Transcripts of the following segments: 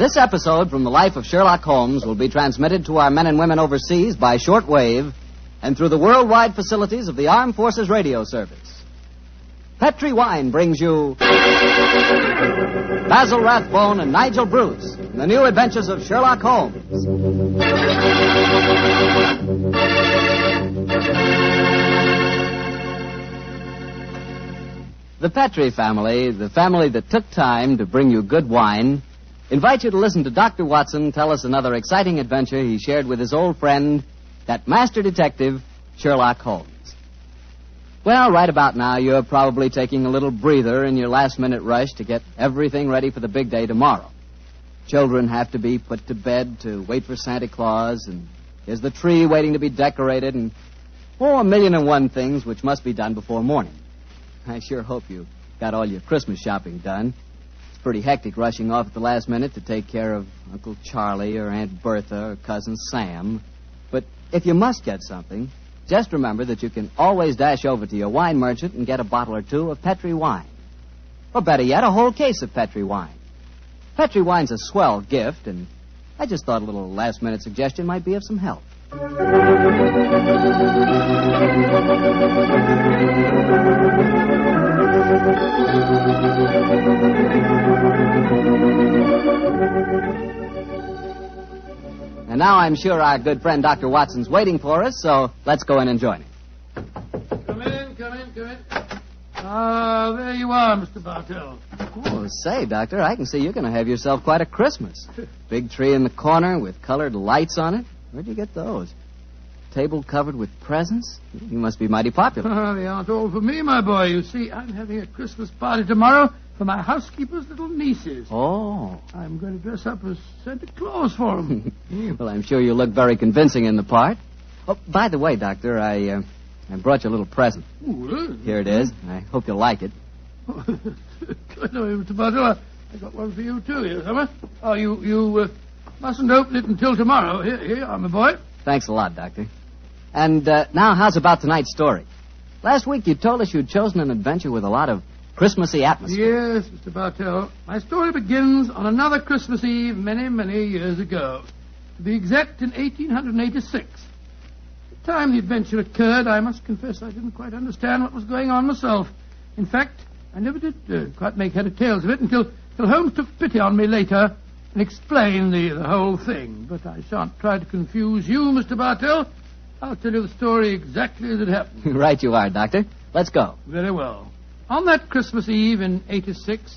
This episode from the life of Sherlock Holmes will be transmitted to our men and women overseas by shortwave and through the worldwide facilities of the Armed Forces Radio Service. Petri Wine brings you Basil Rathbone and Nigel Bruce in the new Adventures of Sherlock Holmes. The Petri family, the family that took time to bring you good wine, invite you to listen to Dr. Watson tell us another exciting adventure he shared with his old friend, that master detective, Sherlock Holmes. Well, right about now, you're probably taking a little breather in your last-minute rush to get everything ready for the big day tomorrow. Children have to be put to bed to wait for Santa Claus, and there's the tree waiting to be decorated, and, a million and one things which must be done before morning. I sure hope you got all your Christmas shopping done. It's pretty hectic rushing off at the last minute to take care of Uncle Charlie or Aunt Bertha or Cousin Sam. But if you must get something, just remember that you can always dash over to your wine merchant and get a bottle or two of Petri wine. Or better yet, a whole case of Petri wine. Petri wine's a swell gift, and I just thought a little last-minute suggestion might be of some help. And now I'm sure our good friend Dr. Watson's waiting for us, so let's go in and join him. Come in. Ah, there you are, Mr. Bartell. Oh, say, Doctor, I can see you're going to have yourself quite a Christmas. Big tree in the corner with colored lights on it. Where'd you get those? Table covered with presents? You must be mighty popular. They aren't all for me, my boy. You see, I'm having a Christmas party tomorrow for my housekeeper's little nieces. Oh. I'm going to dress up as Santa Claus for them. Well, I'm sure you look very convincing in the part. Oh, by the way, Doctor, I brought you a little present. Ooh, Here it is. I hope you'll like it. Good of you, Mr. Bartell. I got one for you, too, here, Summer. Oh, you mustn't open it until tomorrow. Here you are, my boy. Thanks a lot, Doctor. And now, how's about tonight's story? Last week you told us you'd chosen an adventure with a lot of Christmassy atmosphere. Yes, Mr. Bartell. My story begins on another Christmas Eve many, many years ago. To be exact, in 1886. At the time the adventure occurred, I must confess I didn't quite understand what was going on myself. In fact, I never did quite make head or tails of it until Holmes took pity on me later and explained the whole thing. But I shan't try to confuse you, Mr. Bartell. I'll tell you the story exactly as it happened. Right you are, Doctor. Let's go. Very well. On that Christmas Eve in 86,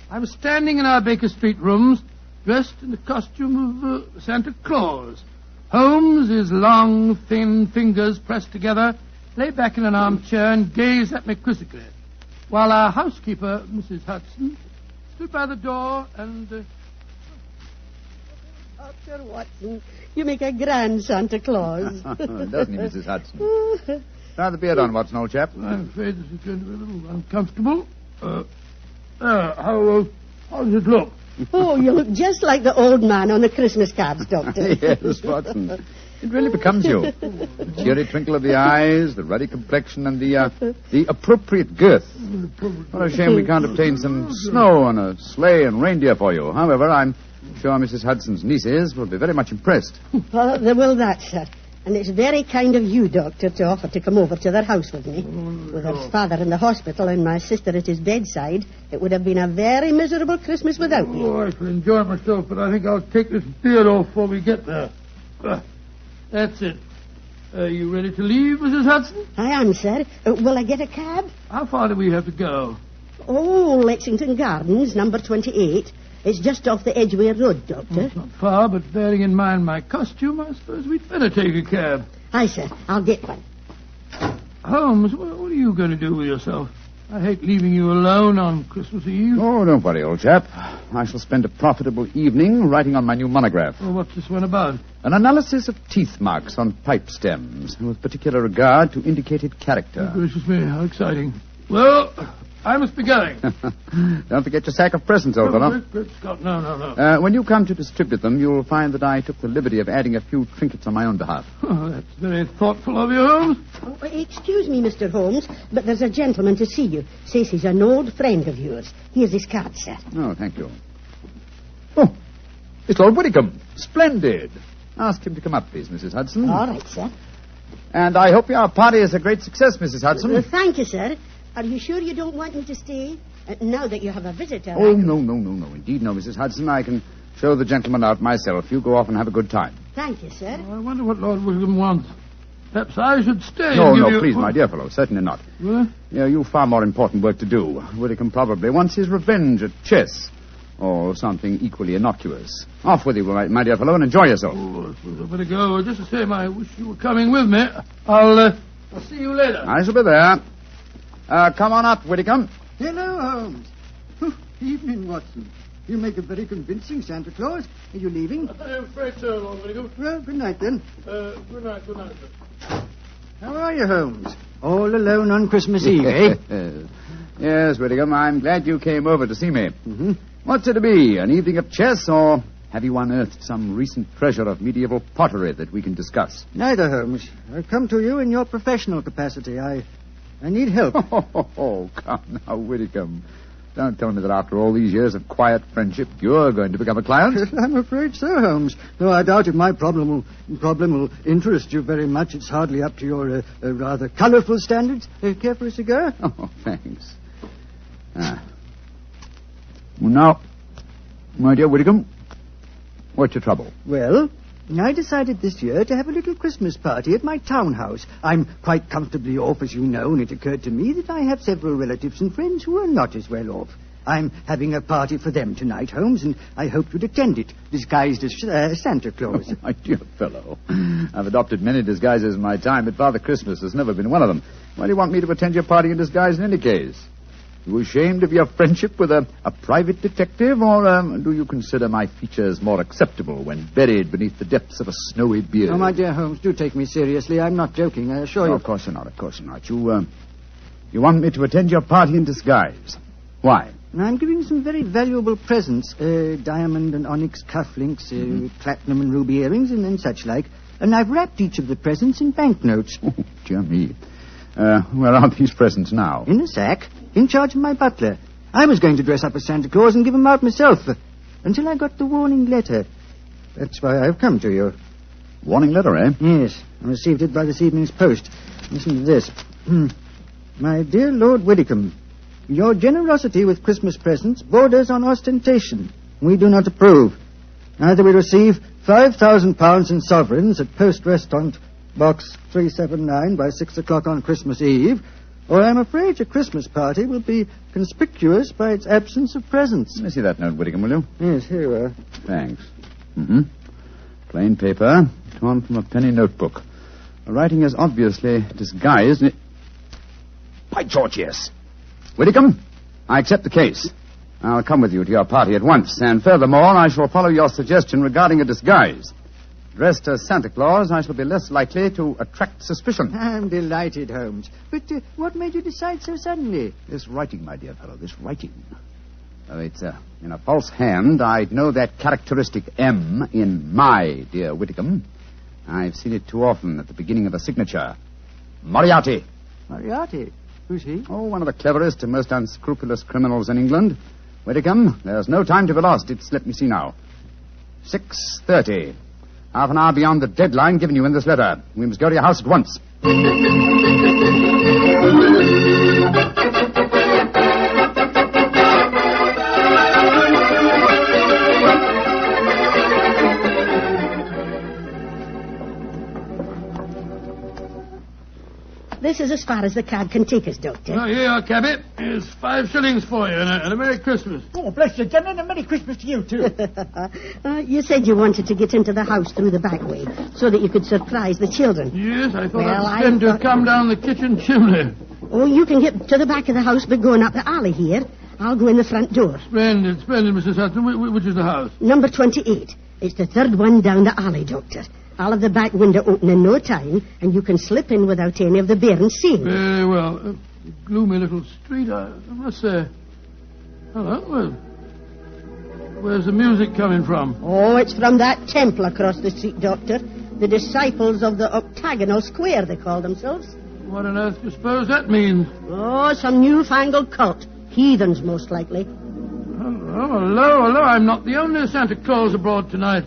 I was standing in our Baker Street rooms, dressed in the costume of Santa Claus. Holmes, his long, thin fingers pressed together, lay back in an armchair and gazed at me quizzically, while our housekeeper, Mrs. Hudson, stood by the door and... Dr. Watson, you make a grand Santa Claus. Doesn't he, Mrs. Hudson? Try the beard on, Watson, old chap. I'm afraid this is going to be a little uncomfortable. How does it look? Oh, you look just like the old man on the Christmas cards, Doctor. Yes, Watson. It really becomes you. The cheery twinkle of the eyes, the ruddy complexion, and the appropriate girth. What a shame we can't obtain some snow on a sleigh and reindeer for you. However, I'm sure Mrs. Hudson's nieces will be very much impressed. Well, they will that, sir. And it's very kind of you, Doctor, to offer to come over to their house with me. With her father in the hospital and my sister at his bedside, it would have been a very miserable Christmas without me. Oh, I shall enjoy myself, but I think I'll take this beard off before we get there. That's it. Are you ready to leave, Mrs. Hudson? I am, sir. Will I get a cab? How far do we have to go? Oh, Lexington Gardens, number 28. It's just off the Edgware Road, Doctor. It's not far, but bearing in mind my costume, I suppose we'd better take a cab. Aye, sir. I'll get one. Holmes, what are you going to do with yourself? I hate leaving you alone on Christmas Eve. Oh, don't worry, old chap. I shall spend a profitable evening writing on my new monograph. Well, what's this one about? An analysis of teeth marks on pipe stems, with particular regard to indicated character. Oh, gracious me, how exciting. Well, I must be going. Don't forget your sack of presents, old fellow. Great Scott, no. When you come to distribute them, you'll find that I took the liberty of adding a few trinkets on my own behalf. Oh, that's very thoughtful of you, Holmes. Oh, excuse me, Mr. Holmes, but there's a gentleman to see you. Says he's an old friend of yours. Here's his card, sir. Oh, thank you. Oh, It's Lord Whitcomb. Splendid. Ask him to come up, please, Mrs. Hudson. All right, sir. And I hope your party is a great success, Mrs. Hudson. Thank you, sir. Are you sure you don't want me to stay? Now that you have a visitor. Oh, no. Indeed, no, Mrs. Hudson. I can show the gentleman out myself. You go off and have a good time. Thank you, sir. I wonder what Lord William wants. Perhaps I should stay. No, please, my dear fellow. Certainly not. What? You've far more important work to do. Whitcomb probably wants his revenge at chess. Or something equally innocuous. Off with you, my dear fellow, and enjoy yourself. Oh, I suppose I better go. Just the same, I wish you were coming with me. I'll see you later. I shall be there. Come on up, Whitcomb. Hello, Holmes. Evening, Watson. You make a very convincing Santa Claus. Are you leaving? I'm afraid so, Lord Whitcomb. Well, good night, then. Good night, sir. How are you, Holmes? All alone on Christmas Eve, eh? Yes, Whitcomb, I'm glad you came over to see me. Mm-hmm. What's it to be, an evening of chess, or have you unearthed some recent treasure of medieval pottery that we can discuss? Neither, Holmes. I've come to you in your professional capacity. I need help. Oh, come now, Whitcomb. Don't tell me that after all these years of quiet friendship, you're going to become a client. I'm afraid so, Holmes. Though I doubt if my problem will interest you very much. It's hardly up to your rather colourful standards. Care for a cigar? Oh, thanks. Well, now, my dear Whitcomb, what's your trouble? Well, I decided this year to have a little Christmas party at my townhouse. I'm quite comfortably off, as you know, and it occurred to me that I have several relatives and friends who are not as well off. I'm having a party for them tonight, Holmes, and I hope you'd attend it, disguised as Santa Claus. Oh, my dear fellow, I've adopted many disguises in my time, but Father Christmas has never been one of them. Why do you want me to attend your party in disguise in any case? You ashamed of your friendship with a private detective, or do you consider my features more acceptable when buried beneath the depths of a snowy beard? Oh, my dear Holmes, do take me seriously. I'm not joking, I assure you. Of course you're not. You want me to attend your party in disguise. Why? I'm giving some very valuable presents, diamond and onyx cufflinks, platinum and ruby earrings, and such like. And I've wrapped each of the presents in banknotes. Oh, dear me. Where are these presents now? In a sack, in charge of my butler. I was going to dress up as Santa Claus and give them out myself, until I got the warning letter. That's why I've come to you. Warning letter, eh? Yes, I received it by this evening's post. Listen to this. My dear Lord Whitcomb, your generosity with Christmas presents borders on ostentation. We do not approve. Either we receive £5,000 in sovereigns at Post Restaurant Box 379 by 6 o'clock on Christmas Eve, or I'm afraid your Christmas party will be conspicuous by its absence of presents. Let me see that note, Whitcomb, will you? Yes, here you are. Thanks. Plain paper, torn from a penny notebook. The writing is obviously disguised. By George, yes. Whitcomb, I accept the case. I'll come with you to your party at once, and furthermore, I shall follow your suggestion regarding a disguise. Dressed as Santa Claus, I shall be less likely to attract suspicion. I'm delighted, Holmes. But what made you decide so suddenly? This writing, my dear fellow, this writing. Oh, it's in a false hand. I'd know that characteristic M in my dear Whitcomb. I've seen it too often at the beginning of a signature. Moriarty. Moriarty? Who's he? Oh, one of the cleverest and most unscrupulous criminals in England. Whitcomb, there's no time to be lost. Let me see now. 6:30. Half an hour beyond the deadline given you in this letter. We must go to your house at once. This is as far as the cab can take us, Doctor. Oh, here you are, cabby. Here's 5 shillings for you and a Merry Christmas. Oh, bless you, gentlemen, and Merry Christmas to you, too. You said you wanted to get into the house through the back way so that you could surprise the children. Yes, I thought I'd send you to come down the kitchen chimney. Oh, you can get to the back of the house by going up the alley here. I'll go in the front door. Splendid, Mrs. Hudson. Which is the house? Number 28. It's the third one down the alley, Doctor. I'll have the back window open in no time, and you can slip in without any of the bairns seeing. Very well. Gloomy little street, I must say. Hello. Where's the music coming from? Oh, it's from that temple across the street, Doctor. The Disciples of the Octagonal Square, they call themselves. What on earth do you suppose that means? Oh, some newfangled cult. Heathens, most likely. All Oh, hello. I'm not the only Santa Claus abroad tonight.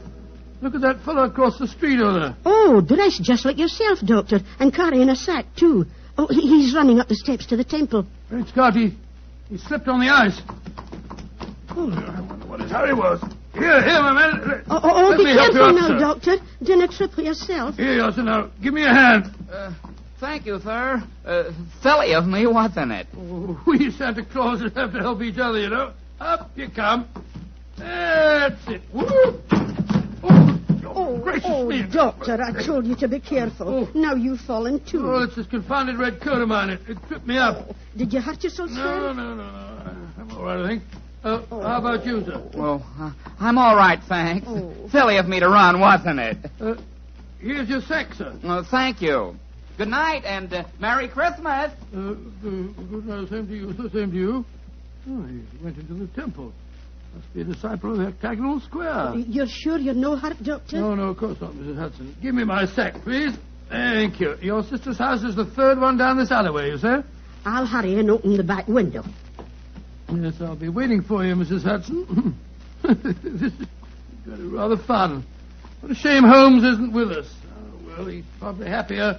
Look at that fellow across the street over there. Oh, dressed just like yourself, Doctor, and carrying a sack, too. Oh, he's running up the steps to the temple. Great Scott, he slipped on the ice. Oh, I wonder what his hurry was. Here, my man. Oh, be careful now, sir. Doctor. Don't trip yourself. Here you are, sir. Now, give me a hand. Thank you, sir. Silly of me, wasn't it? Oh, we Santa Clauses have to help each other, you know. Up you come. That's it. Woo! Oh, gracious me. Doctor, I told you to be careful. Now you've fallen, too. Oh, it's this confounded red coat of mine. It tripped me up. Did you hurt yourself, sir? No. I'm all right, I think. How about you, sir? Well, I'm all right, thanks. Oh. Silly of me to run, wasn't it? Here's your sack, sir. Thank you. Good night, and Merry Christmas. Good night. Same to you, sir. Same to you. Oh, he went into the temple. Must be a disciple of the octagonal square. You're sure you're no hurt, Doctor? No, of course not, Mrs. Hudson. Give me my sack, please. Thank you. Your sister's house is the third one down this alleyway, you say? I'll hurry and open the back window. Yes, I'll be waiting for you, Mrs. Hudson. This is rather fun. What a shame Holmes isn't with us. Oh, well, he's probably happier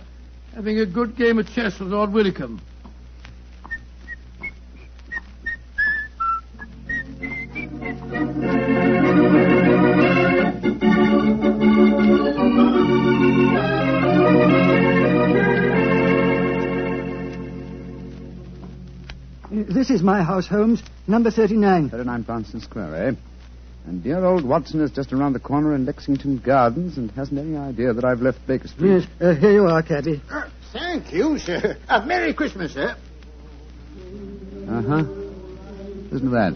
having a good game of chess with Lord Widdicombe. This is my house, Holmes. Number 39. 39 Branston Square, eh? And dear old Watson is just around the corner in Lexington Gardens and hasn't any idea that I've left Baker Street. Yes, here you are, cabby. Thank you, sir. Merry Christmas, sir. Uh-huh. Listen to that.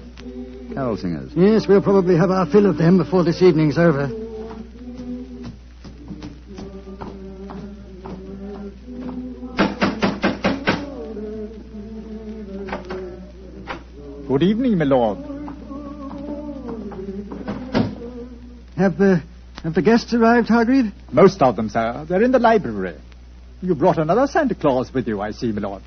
Carol singers. Yes, we'll probably have our fill of them before this evening's over. Good evening, my lord. Have the guests arrived, Hargreave? Most of them, sir. They're in the library. You brought another Santa Claus with you, I see, my lord.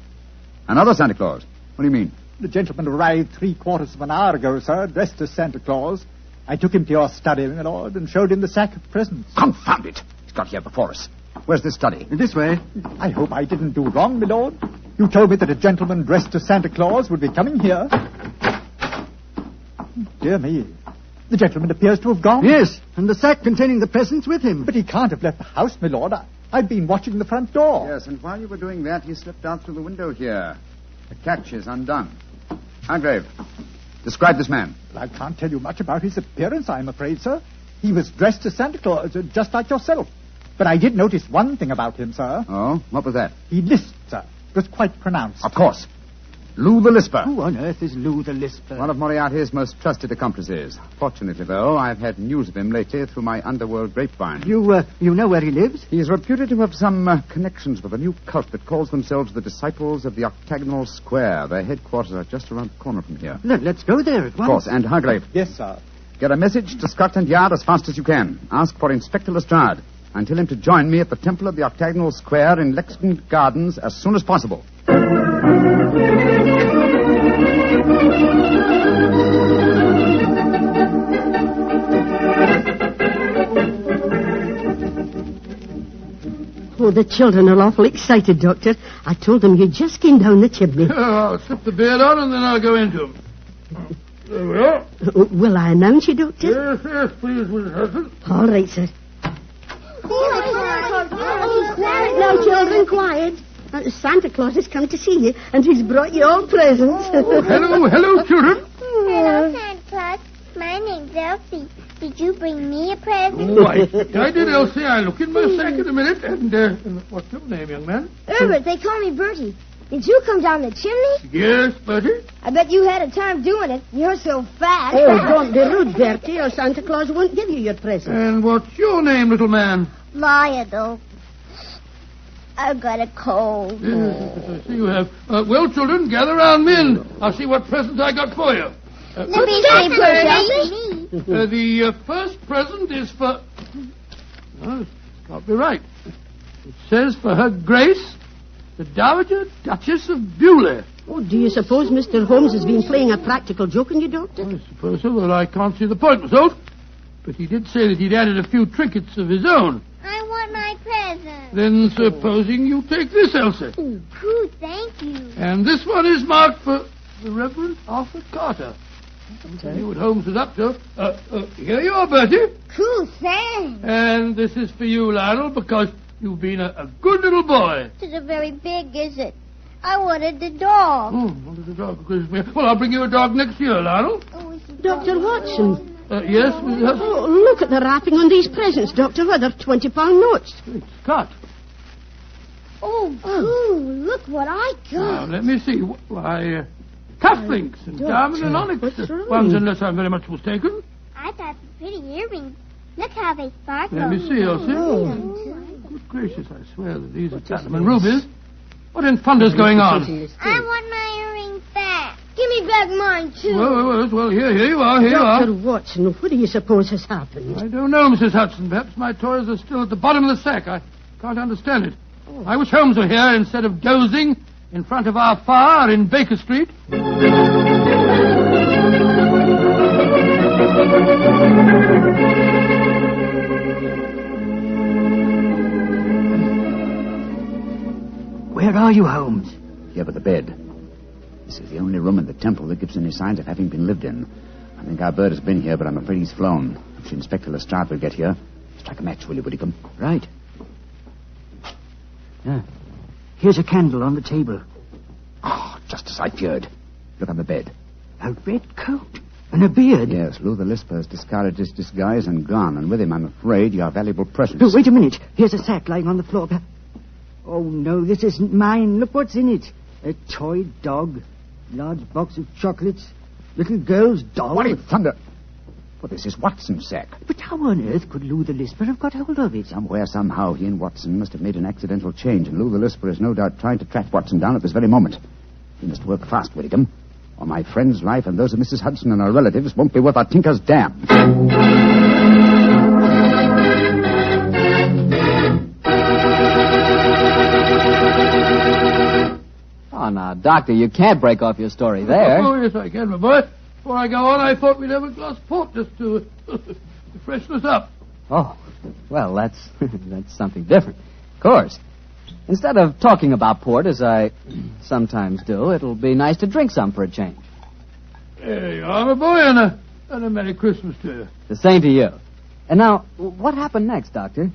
Another Santa Claus? What do you mean? The gentleman arrived 3/4 of an hour ago, sir, dressed as Santa Claus. I took him to your study, my lord, and showed him the sack of presents. Confound it! He's got here before us. Where's this study? This way. I hope I didn't do wrong, my lord. You told me that a gentleman dressed as Santa Claus would be coming here. Dear me. The gentleman appears to have gone. Yes, and the sack containing the presents with him. But he can't have left the house, my lord. I've been watching the front door. Yes, and while you were doing that, he slipped out through the window here. The catch is undone. Hargrave, describe this man. Well, I can't tell you much about his appearance, I'm afraid, sir. He was dressed as Santa Claus, just like yourself. But I did notice one thing about him, sir. Oh, what was that? He lisped, sir. It was quite pronounced. Of course. Lou the Lisper. Who on earth is Lou the Lisper? One of Moriarty's most trusted accomplices. Fortunately, though, I've had news of him lately through my underworld grapevine. You know where he lives? He's reputed to have some connections with a new cult that calls themselves the Disciples of the Octagonal Square. Their headquarters are just around the corner from here. Let's go there at once. Of course, and Hargrave. Yes, sir. Get a message to Scotland Yard as fast as you can. Ask for Inspector Lestrade and tell him to join me at the Temple of the Octagonal Square in Lexington Gardens as soon as possible. Oh, the children are awful excited, Doctor. I told them you just came down the chimney. I'll slip the beard on and then I'll go into him. There we are. Will I announce you, Doctor? Yes, please, Mrs. Hudson. All right, sir. Now, children, quiet. Santa Claus has come to see you, and he's brought you all presents. Hello, children. Hello, Santa Claus. My name's Elsie. Did you bring me a present? Oh, I did, Elsie. I'll look in my sack in a minute. And what's your name, young man? Herbert, they call me Bertie. Did you come down the chimney? Yes, Bertie. I bet you had a time doing it. You're so fat. Oh, don't be rude, Bertie, or Santa Claus won't give you your present. And what's your name, little man? Lionel. I've got a cold. Yes, I see you have. Well, children, gather round me and I'll see what presents I got for you. Let me see, Bertie. The first present is for... Oh, it's got to be right. It says for Her Grace, the Dowager Duchess of Beulah. Oh, do you suppose Mr. Holmes has been playing a practical joke on you, Doctor? I suppose so, though I can't see the point myself. But he did say that he'd added a few trinkets of his own. I want my present. Then supposing you take this, Elsa. Oh, Pooh, thank you. And this one is marked for the Reverend Arthur Carter. I knew what Holmes was up to. Here you are, Bertie. Cool, thanks. And this is for you, Lionel, because you've been a good little boy. This is very big, is it? I wanted the dog. Oh, wanted a dog. Well, I'll bring you a dog next year, Lionel. Oh, Dr. Watson. Yes, Mrs. Hudson? Oh, look at the wrapping on these presents, Doctor. Well, they're £20 notes. Great Scott. Oh, Pooh, look what I Now, got. let me see. Why, cufflinks and diamond and onyx what's wrong? ones, unless I'm very much mistaken. I got some pretty earrings. Look how they sparkle. Let me see, Elsie. Good gracious, I swear that these are platinum and rubies. What in thunder's going on? I want my earrings back. Give me back mine, too. Well, here you are, here you Dr. are. Watson, what do you suppose has happened? I don't know, Mrs. Hudson. Perhaps my toys are still at the bottom of the sack. I can't understand it. I wish Holmes were here instead of dozing in front of our fire in Baker Street. Where are you, Holmes? Here by the bed. This is the only room in the temple that gives any signs of having been lived in. I think our bird has been here, but I'm afraid he's flown. If Inspector Lestrade will get here, strike a match, will you, Whitcomb? Right. Here's a candle on the table. Oh, just as I feared. Look on the bed. A red coat and a beard. Yes, Lou the Lisper has discarded his disguise and gone, and with him, I'm afraid, your valuable presents. Oh, wait a minute. Here's a sack lying on the floor. Oh, no, this isn't mine. Look what's in it. A toy dog, large box of chocolates, little girl's doll. What in thunder? Well, this is Watson's sack. But how on earth could Lou the Lisper have got hold of it? Somewhere, somehow, he and Watson must have made an accidental change, and Lou the Lisper is no doubt trying to track Watson down at this very moment. We must work fast, Whitcomb, or my friend's life and those of Mrs. Hudson and her relatives won't be worth a tinker's dam. Oh, now, Doctor, you can't break off your story there. Oh, yes, I can, my boy. Before I go on, I thought we'd have a glass of port just to freshen us up. Oh, well, that's something different. Of course. Instead of talking about port, as I sometimes do, it'll be nice to drink some for a change. There you are, my boy, and a Merry Christmas to you. The same to you. And now, what happened next, Doctor?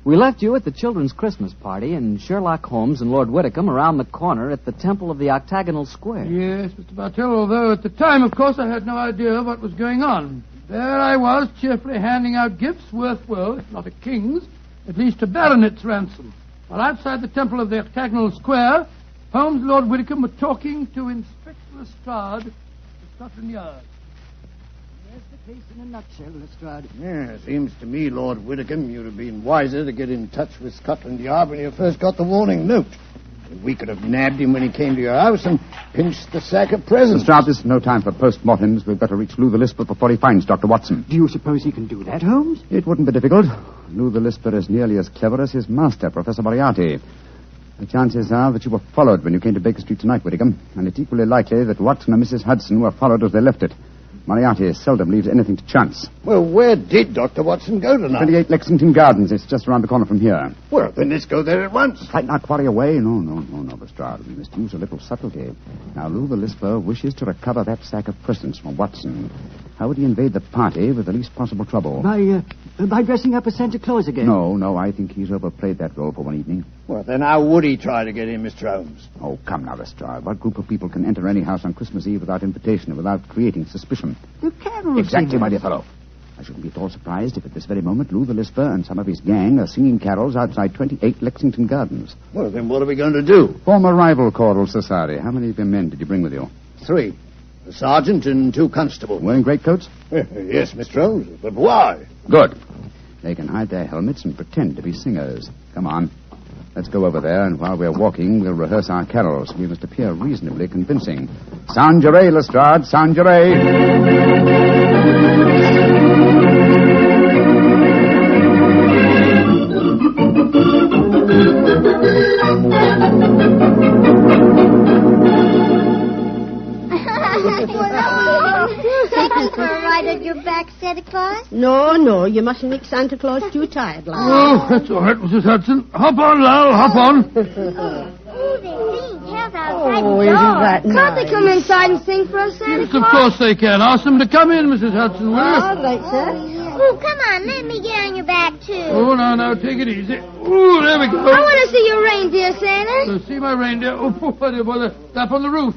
We left you at the children's Christmas party, and Sherlock Holmes and Lord Whitcomb around the corner at the Temple of the Octagonal Square. Yes, Mr. Bartell, although at the time, of course, I had no idea what was going on. There I was, cheerfully handing out gifts worth, well, if not a king's, at least a baronet's ransom. While outside the Temple of the Octagonal Square, Holmes and Lord Whitcomb were talking to Inspector Lestrade of Scotland Yard. There's the case in a nutshell, Lestrade. Yeah, seems to me, Lord Whitcomb, you'd have been wiser to get in touch with Scotland Yard when you first got the warning note. We could have nabbed him when he came to your house and pinched the sack of presents. Lestrade, this is no time for post-mortems. We've got to reach Lou the Lisper before he finds Dr. Watson. Do you suppose he can do that, Holmes? It wouldn't be difficult. Lou the Lisper is nearly as clever as his master, Professor Moriarty. The chances are that you were followed when you came to Baker Street tonight, Whitcomb, and it's equally likely that Watson and Mrs. Hudson were followed as they left it. Moriarty seldom leaves anything to chance. Well, where did Dr. Watson go tonight? 28 Lexington Gardens. It's just around the corner from here. Well, then let's go there at once. Frighten our quarry away? No, Lestrade. We must use a little subtlety. Now, Lou the Lisper wishes to recover that sack of presents from Watson. How would he invade the party with the least possible trouble? By dressing up as Santa Claus again? No, I think he's overplayed that role for one evening. Well, then how would he try to get in, Mr. Holmes? Oh, come now, Lestrade. What group of people can enter any house on Christmas Eve without invitation and without creating suspicion? The carols. Exactly, my dear fellow. I shouldn't be at all surprised if at this very moment Lou the Lisper and some of his gang are singing carols outside 28 Lexington Gardens. Well, then what are we going to do? Form a rival choral society. How many of your men did you bring with you? 3. A sergeant and 2 constables. Wearing greatcoats? Yes, Mr. Holmes. But why? Good. They can hide their helmets and pretend to be singers. Come on. Let's go over there, and while we're walking, we'll rehearse our carols. We must appear reasonably convincing. Sound your A, Lestrade. Sound your A. No, you mustn't make Santa Claus too tired, lad. Oh, that's all right, Mrs. Hudson. Hop on, Lal, hop on. Oh, they're singing carols outside Oh, the isn't door. that Can't nice? they come inside and sing for us, Santa Yes, of Claus? course they can. Ask them to come in, Mrs. Hudson, will you? All right, sir. Oh, come on, let me get on your back, too. Oh, now, take it easy. Oh, there we go. I want to see your reindeer, Santa. See my reindeer? Oh, bother. Up on the roof.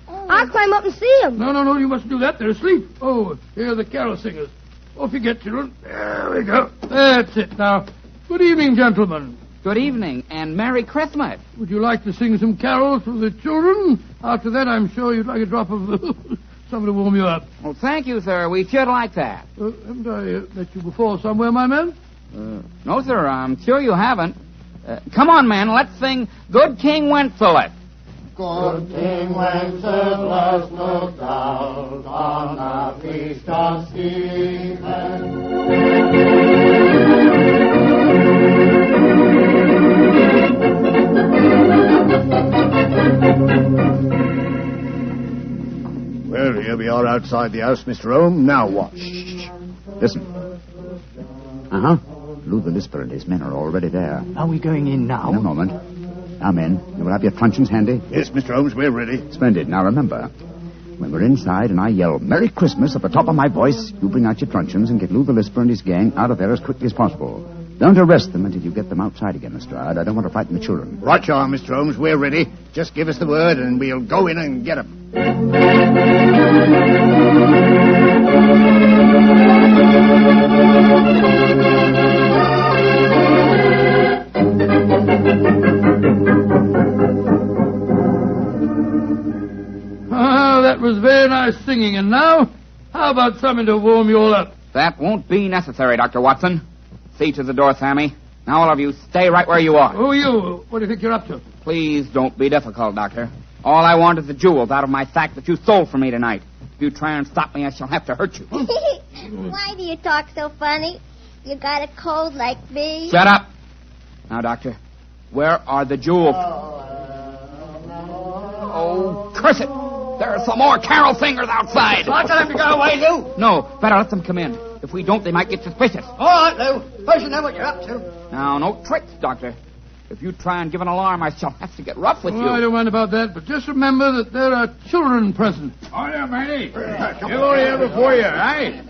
I'll climb up and see him. No, you mustn't do that. They're asleep. Oh, here are the carol singers. Off you get, children. There we go. That's it. Now, good evening, gentlemen. Good evening, and Merry Christmas. Would you like to sing some carols for the children? After that, I'm sure you'd like a drop of something to warm you up. Well, thank you, sir. We should like that. Haven't I met you before somewhere, my man? No, sir, I'm sure you haven't. Come on, man, let's sing Good King Wenceslas. Good King Wenceslas looked out on the feast of Stephen. Well, here we are outside the house, Mr. Holmes. Now what? Listen. Uh-huh. Lou the Lisper and his men are already there. Are we going in now? In a moment. Now, men, you will have your truncheons handy? Yes, Mr. Holmes, we're ready. Splendid. Now, remember, when we're inside and I yell Merry Christmas at the top of my voice, you bring out your truncheons and get Lou the Lisper and his gang out of there as quickly as possible. Don't arrest them until you get them outside again, Lestrade. I don't want to frighten the children. Right you are, Mr. Holmes. We're ready. Just give us the word and we'll go in and get 'em. Ah, that was very nice singing. And now, how about something to warm you all up? That won't be necessary, Dr. Watson. See to the door, Sammy. Now, all of you, stay right where you are. Who are you? What do you think you're up to? Please don't be difficult, Doctor. All I want is the jewels out of my sack that you stole from me tonight. If you try and stop me, I shall have to hurt you. Why do you talk so funny? You got a cold like me? Shut up. Now, Doctor, where are the jewels? Oh, curse it. There are some more carol singers outside. I'll tell them to go away, Lou. No, better let them come in. If we don't, they might get suspicious. All right, Lou. Suppose you know what you're up to. Now, no tricks, Doctor. If you try and give an alarm, I shall have to get rough with Oh, I you. don't mind about that, but just remember that there are children present. Oh, yeah, Manny. You're all here before you, eh?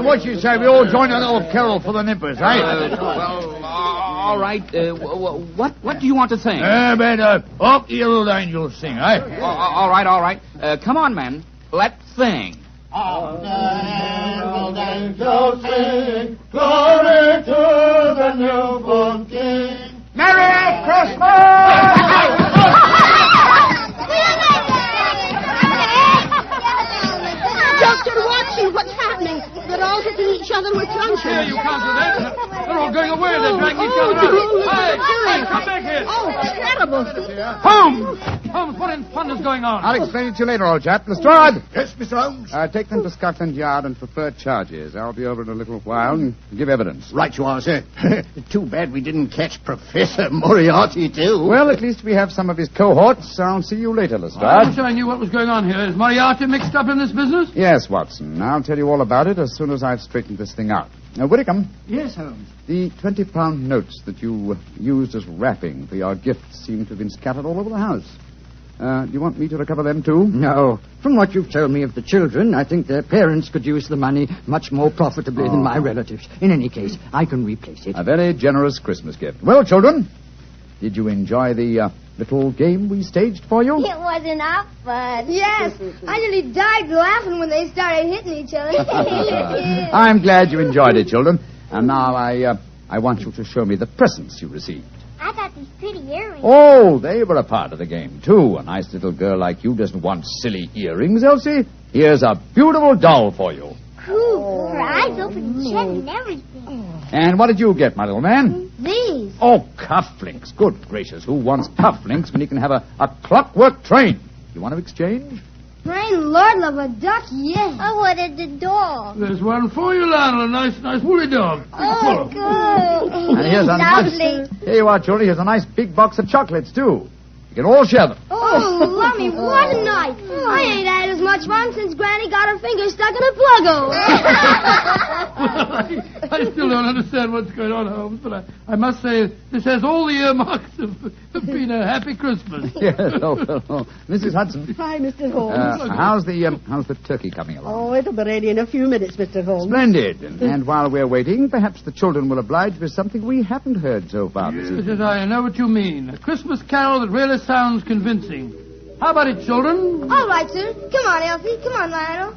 What you say, we all join a little carol for the nippers, eh? All right. What do you want to sing? Up the old angels sing, eh? All right. Come on, men. Let's sing. Old angels sing, glory to the newborn King. Merry Christmas! Dr. Watson, what's happening? They're all hitting each other with truncheons. Here, you can't do that. They're all going away. They're dragging each other out. Hey, come back here. Oh, terrible. Holmes, what in thunder's going on? I'll explain it to you later, old chap. Lestrade! Yes, Mr. Holmes. Take them to Scotland Yard and prefer charges. I'll be over in a little while and give evidence. Right you are, sir. Too bad we didn't catch Professor Moriarty, too. Well, at least we have some of his cohorts. I'll see you later, I Lestrade. wish I knew what was going on here. Is Moriarty mixed up in this business? Yes, Watson. I'll tell you all about it as soon as I've straightened this thing out. Now, Whitcomb, Yes, Holmes. the 20-pound notes that you used as wrapping for your gifts seem to have been scattered all over the house. Do you want me to recover them, too? No. From what you've told me of the children, I think their parents could use the money much more profitably than my relatives. In any case, I can replace it. A very generous Christmas gift. Well, children, did you enjoy the little game we staged for you? It was enough fun. Yes, I nearly died laughing when they started hitting each other. I'm glad you enjoyed it, children. And now I want you to show me the presents you received. I got these pretty earrings. Oh, they were a part of the game, too. A nice little girl like you doesn't want silly earrings, Elsie. Here's a beautiful doll for you. Cool. Her eyes open and shut and everything. And what did you get, my little man? These. Oh, cufflinks. Good gracious, who wants cufflinks when he can have a clockwork train? You want to exchange? Rain, Lord love a duck, yes. I wanted the dog. There's one for you, Lionel. A nice woolly dog. Oh, good. And here's a Lovely. nice... Here you are, children. Here's a nice big box of chocolates, too. You can all share them. Oh, Lummy, what a night. I ain't had as much fun since Granny got her finger stuck in a plug-o. I still don't understand what's going on, Holmes, but I must say this has all the earmarks of being a happy Christmas. Yes, oh. Mrs. Hudson. Hi, Mr. Holmes. How's the turkey coming along? Oh, it'll be ready in a few minutes, Mr. Holmes. Splendid. And while we're waiting, perhaps the children will oblige with something we haven't heard so far. Yes, I know what you mean. A Christmas carol that really sounds convincing. How about it, children? All right, sir. Come on, Elsie. Come on, Lionel.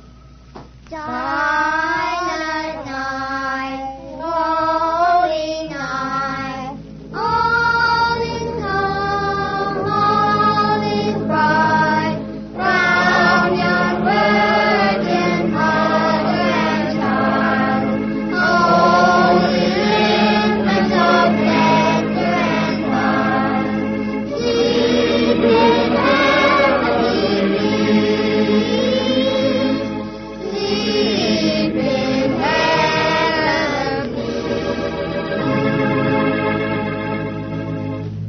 Silent night, holy night, all is calm, all is bright, round yon virgin mother and child, holy infants of nectar and wine, sleep in heavenly peace, sleep in heavenly.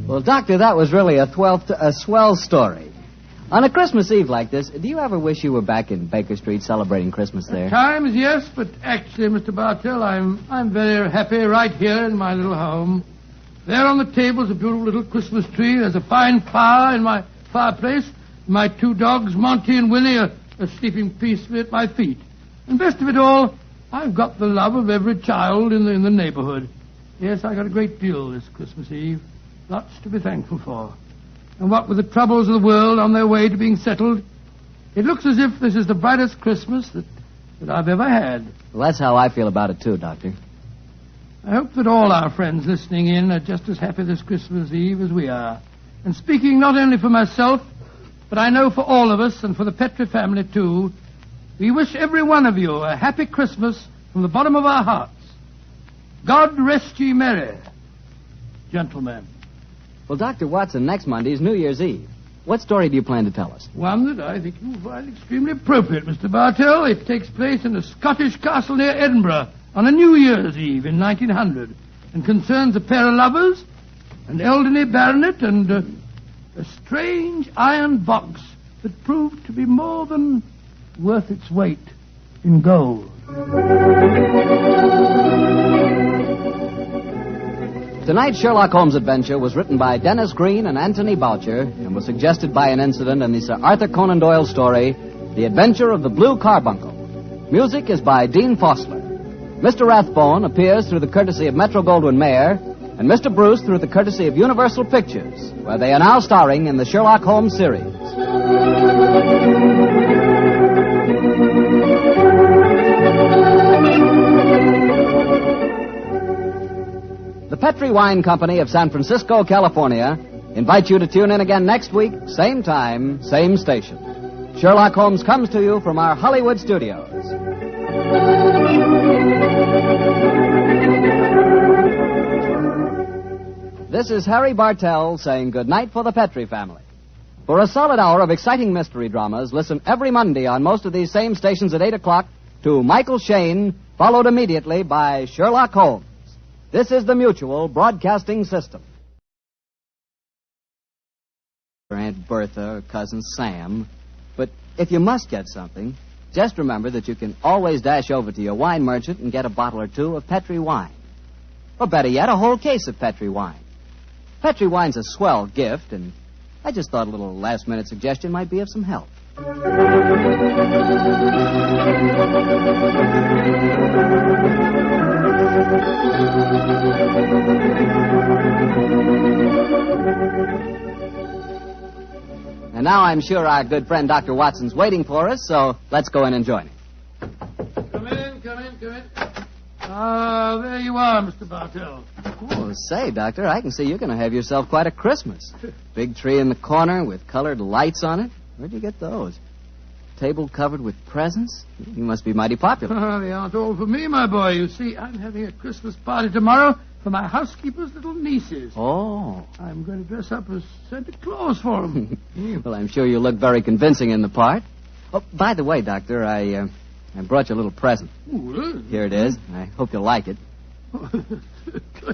Well, Doctor, that was really a swell story. On a Christmas Eve like this, do you ever wish you were back in Baker Street celebrating Christmas there? At times, yes, but actually, Mr. Bartell, I'm very happy right here in my little home. There on the table is a beautiful little Christmas tree. There's a fine fire in my fireplace. My two dogs, Monty and Willie, are sleeping peacefully at my feet. And best of it all, I've got the love of every child in the neighborhood. Yes, I got a great deal this Christmas Eve. Lots to be thankful for. And what with the troubles of the world on their way to being settled, it looks as if this is the brightest Christmas that I've ever had. Well, that's how I feel about it, too, Doctor. I hope that all our friends listening in are just as happy this Christmas Eve as we are. And speaking not only for myself, but I know for all of us and for the Petrie family, too, we wish every one of you a happy Christmas from the bottom of our hearts. God rest ye merry, gentlemen. Well, Dr. Watson, next Monday is New Year's Eve. What story do you plan to tell us? One that I think you'll find extremely appropriate, Mr. Bartell. It takes place in a Scottish castle near Edinburgh on a New Year's Eve in 1900 and concerns a pair of lovers, an elderly baronet, and a strange iron box that proved to be more than worth its weight in gold. Tonight's Sherlock Holmes adventure was written by Dennis Green and Anthony Boucher and was suggested by an incident in the Sir Arthur Conan Doyle story, The Adventure of the Blue Carbuncle. Music is by Dean Fossler. Mr. Rathbone appears through the courtesy of Metro-Goldwyn-Mayer and Mr. Bruce through the courtesy of Universal Pictures, where they are now starring in the Sherlock Holmes series. The Petrie Wine Company of San Francisco, California, invites you to tune in again next week, same time, same station. Sherlock Holmes comes to you from our Hollywood studios. This is Harry Bartell saying goodnight for the Petrie family. For a solid hour of exciting mystery dramas, listen every Monday on most of these same stations at 8 o'clock to Michael Shayne, followed immediately by Sherlock Holmes. This is the Mutual Broadcasting System. Aunt Bertha or Cousin Sam. But if you must get something, just remember that you can always dash over to your wine merchant and get a bottle or two of Petrie wine. Or better yet, a whole case of Petrie wine. Petrie wine's a swell gift, and I just thought a little last-minute suggestion might be of some help. And now I'm sure our good friend Dr. Watson's waiting for us, so let's go in and join him. Come in. Ah, there you are, Mr. Bartell. Oh, say, Doctor, I can see you're going to have yourself quite a Christmas. Big tree in the corner with colored lights on it. Where'd you get those? Table covered with presents? You must be mighty popular. They aren't all for me, my boy. You see, I'm having a Christmas party tomorrow for my housekeeper's little nieces. Oh. I'm going to dress up as Santa Claus for them. Well, I'm sure you look very convincing in the part. Oh, by the way, Doctor, I brought you a little present. Ooh, really? Here it is. I hope you'll like it. I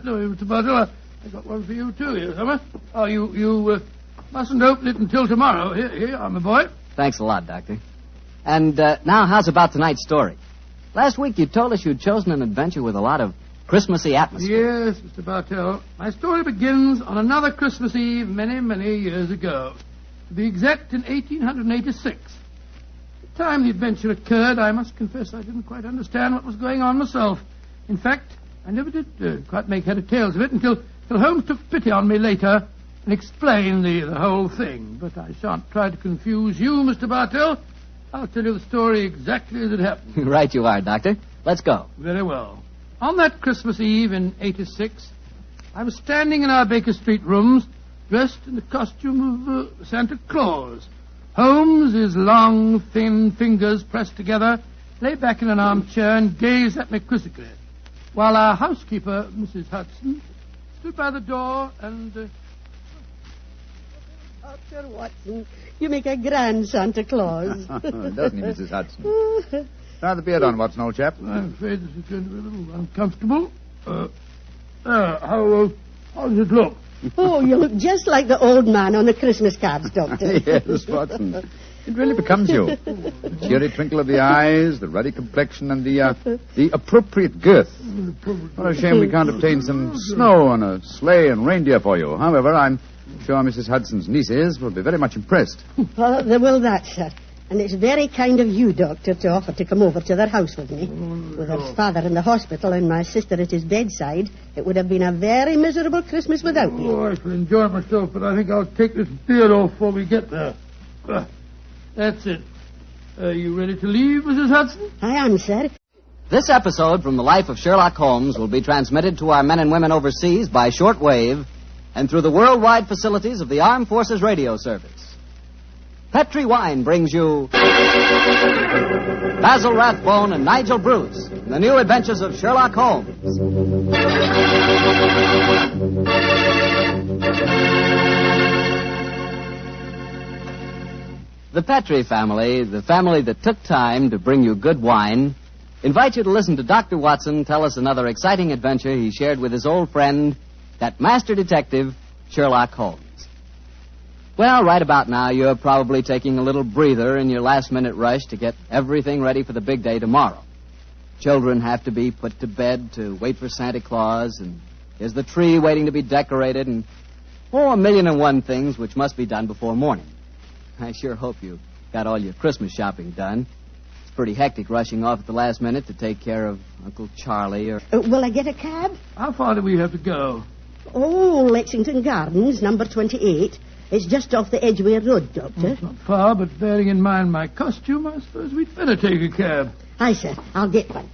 know, Mr. Bartell. I got one for you, too, here, Summer. Oh, you Mustn't open it until tomorrow. Here you are, my boy. Thanks a lot, Doctor. And now, how's about tonight's story? Last week you told us you'd chosen an adventure with a lot of Christmassy atmosphere. Yes, Mr. Bartell. My story begins on another Christmas Eve many, many years ago. To be exact, in 1886. The time the adventure occurred, I must confess I didn't quite understand what was going on myself. In fact, I never did quite make head or tails of it until Holmes took pity on me later and explained the whole thing. But I shan't try to confuse you, Mr. Bartell. I'll tell you the story exactly as it happened. Right you are, Doctor. Let's go. Very well. On that Christmas Eve in 86, I was standing in our Baker Street rooms, dressed in the costume of Santa Claus. Holmes, his long, thin fingers pressed together, lay back in an armchair and gazed at me quizzically, while our housekeeper, Mrs. Hudson, stood by the door and... Dr. Watson, you make a grand Santa Claus. Doesn't he, Mrs. Hudson? Try the beard on, Watson, old chap. I'm afraid this is going to be a little uncomfortable. How does it look? Oh, you look just like the old man on the Christmas cards, Doctor. Yes, Watson. It really becomes you. The cheery twinkle of the eyes, the ruddy complexion, and the appropriate girth. What a shame we can't obtain some snow on a sleigh and reindeer for you. However, I'm sure Mrs. Hudson's nieces will be very much impressed. Well, they will that, sir. And it's very kind of you, Doctor, to offer to come over to their house with me. With her father in the hospital and my sister at his bedside, it would have been a very miserable Christmas without you. Oh, I shall enjoy myself, but I think I'll take this beard off before we get there. That's it. Are you ready to leave, Mrs. Hudson? I am, sir. This episode from the life of Sherlock Holmes will be transmitted to our men and women overseas by shortwave and through the worldwide facilities of the Armed Forces Radio Service. Petri Wine brings you Basil Rathbone and Nigel Bruce in the new adventures of Sherlock Holmes. The Petri family, the family that took time to bring you good wine, invite you to listen to Dr. Watson tell us another exciting adventure he shared with his old friend, that master detective, Sherlock Holmes. Well, right about now, you're probably taking a little breather in your last-minute rush to get everything ready for the big day tomorrow. Children have to be put to bed to wait for Santa Claus, and there's the tree waiting to be decorated, and, a million and one things which must be done before morning. I sure hope you got all your Christmas shopping done. It's pretty hectic rushing off at the last minute to take care of Uncle Charlie or... Will I get a cab? How far do we have to go? Oh, Lexington Gardens, number 28. It's just off the Edgware Road, Doctor. It's not far, but bearing in mind my costume, I suppose we'd better take a cab. Aye, sir. I'll get one.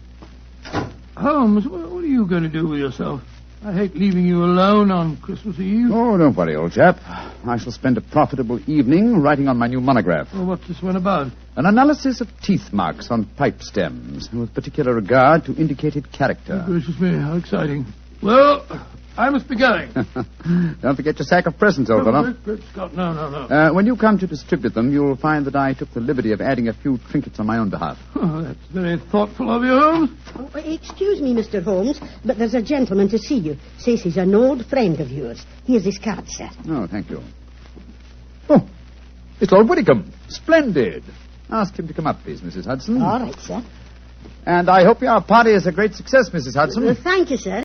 Holmes, what are you going to do with yourself? I hate leaving you alone on Christmas Eve. Oh, don't worry, old chap. I shall spend a profitable evening writing on my new monograph. Well, what's this one about? An analysis of teeth marks on pipe stems, with particular regard to indicated character. Oh, gracious me, how exciting. Well, I must be going. Don't forget your sack of presents, old fellow. Great Scott, no. When you come to distribute them, you'll find that I took the liberty of adding a few trinkets on my own behalf. Oh, that's very thoughtful of you, Holmes. Oh, excuse me, Mr. Holmes, but there's a gentleman to see you. Says he's an old friend of yours. Here's his card, sir. Oh, thank you. Oh, it's Lord Whitcomb. Splendid. Ask him to come up, please, Mrs. Hudson. All right, sir. And I hope your party is a great success, Mrs. Hudson. Thank you, sir.